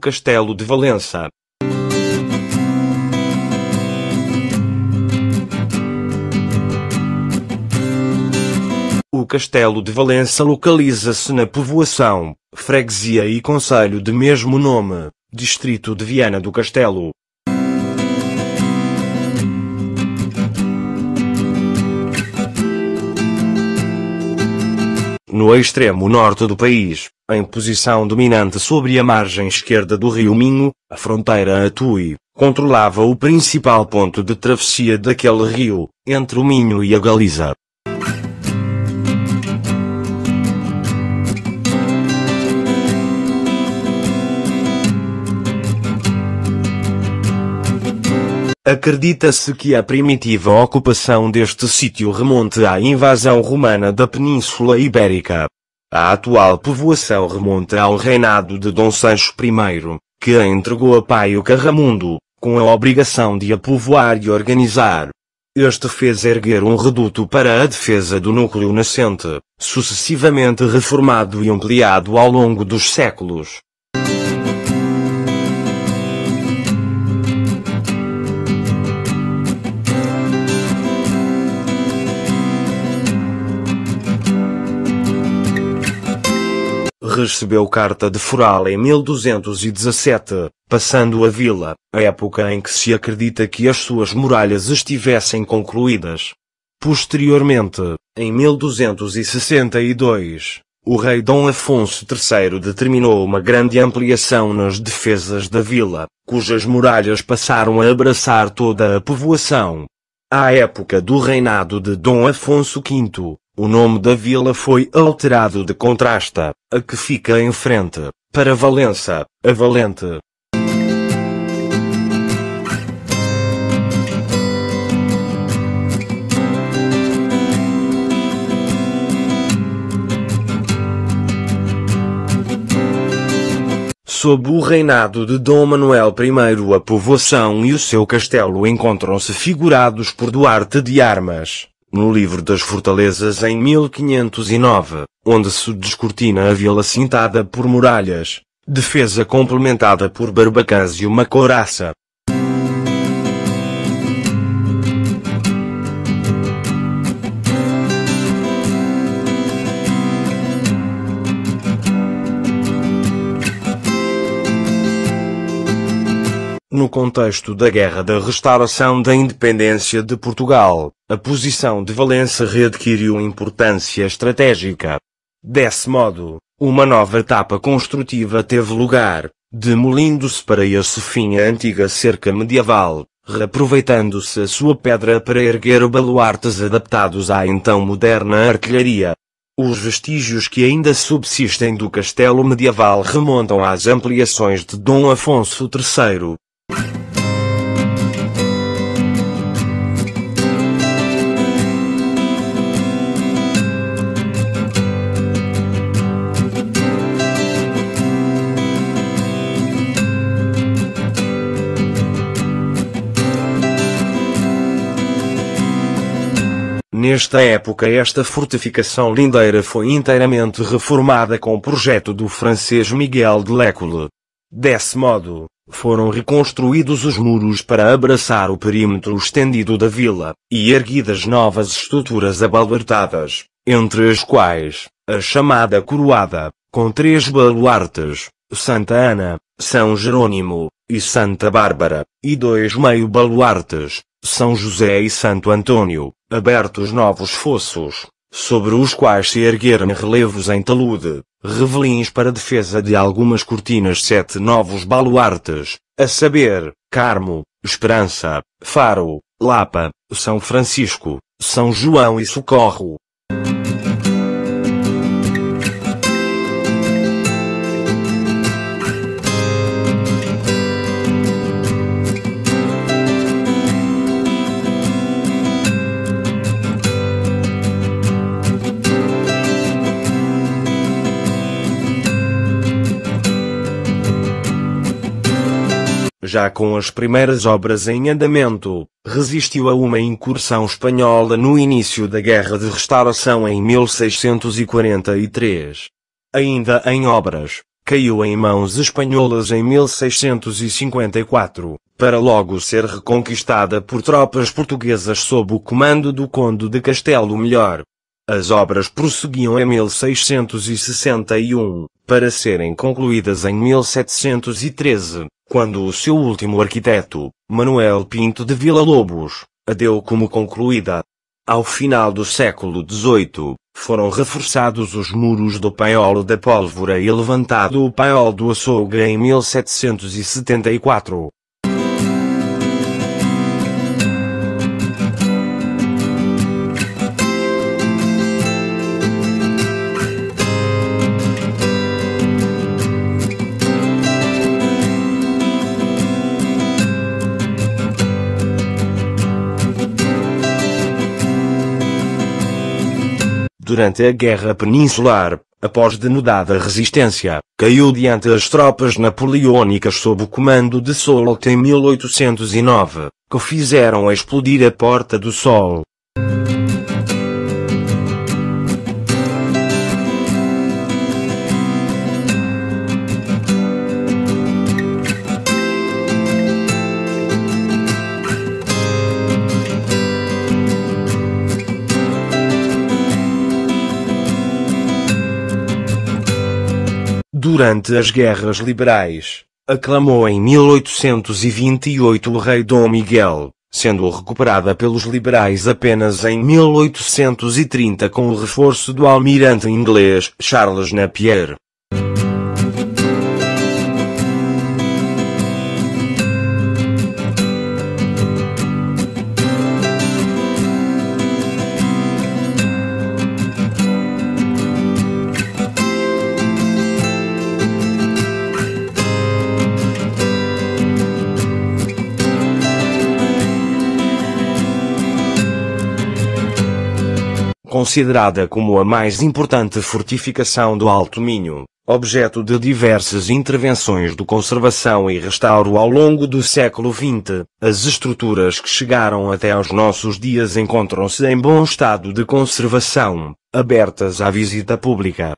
Castelo de Valença. O Castelo de Valença localiza-se na povoação, freguesia e concelho de mesmo nome, distrito de Viana do Castelo. No extremo norte do país, em posição dominante sobre a margem esquerda do rio Minho, a fronteira a Tui, controlava o principal ponto de travessia daquele rio, entre o Minho e a Galiza. Acredita-se que a primitiva ocupação deste sítio remonte à invasão romana da Península Ibérica. A atual povoação remonta ao reinado de Dom Sancho I, que a entregou a Paio Carramundo, com a obrigação de a povoar e organizar. Este fez erguer um reduto para a defesa do núcleo nascente, sucessivamente reformado e ampliado ao longo dos séculos. Recebeu carta de foral em 1217, passando a vila, a época em que se acredita que as suas muralhas estivessem concluídas. Posteriormente, em 1262, o rei Dom Afonso III determinou uma grande ampliação nas defesas da vila, cujas muralhas passaram a abraçar toda a povoação. À época do reinado de Dom Afonso V, o nome da vila foi alterado de Contrasta, a que fica em frente, para Valença, a Valente. Sob o reinado de Dom Manuel I, a povoação e o seu castelo encontram-se figurados por Duarte de Armas, no livro das Fortalezas em 1509, onde se descortina a vila cintada por muralhas, defesa complementada por barbacãs e uma couraça. No contexto da Guerra da Restauração da Independência de Portugal, a posição de Valença readquiriu importância estratégica. Desse modo, uma nova etapa construtiva teve lugar, demolindo-se para esse fim a antiga cerca medieval, reaproveitando-se a sua pedra para erguer baluartes adaptados à então moderna artilharia. Os vestígios que ainda subsistem do castelo medieval remontam às ampliações de Dom Afonso III. Nesta época esta fortificação lindeira foi inteiramente reformada com o projeto do francês Miguel de L'École. Desse modo, foram reconstruídos os muros para abraçar o perímetro estendido da vila, e erguidas novas estruturas abaluartadas, entre as quais, a chamada Coroada, com 3 baluartes, Santa Ana, São Jerônimo, e Santa Bárbara, e 2 meio-baluartes, São José e Santo Antônio, abertos novos fossos, sobre os quais se ergueram relevos em talude, revelins para defesa de algumas cortinas 7 novos baluartes, a saber, Carmo, Esperança, Faro, Lapa, São Francisco, São João e Socorro. Já com as primeiras obras em andamento, resistiu a uma incursão espanhola no início da Guerra de Restauração em 1643. Ainda em obras, caiu em mãos espanholas em 1654, para logo ser reconquistada por tropas portuguesas sob o comando do Conde de Castelo Melhor. As obras prosseguiam em 1661, para serem concluídas em 1713, quando o seu último arquiteto, Manuel Pinto de Villa-Lobos, a deu como concluída. Ao final do século XVIII, foram reforçados os muros do Paiol da Pólvora e levantado o Paiol do Açougue em 1774. Durante a Guerra Peninsular, após denudada resistência, caiu diante as tropas napoleônicas sob o comando de Soult em 1809, que fizeram explodir a Porta do Sol. Durante as Guerras Liberais, aclamou em 1828 o rei Dom Miguel, sendo recuperada pelos liberais apenas em 1830 com o reforço do almirante inglês Charles Napier. Considerada como a mais importante fortificação do Alto Minho, objeto de diversas intervenções de conservação e restauro ao longo do século XX, as estruturas que chegaram até aos nossos dias encontram-se em bom estado de conservação, abertas à visita pública.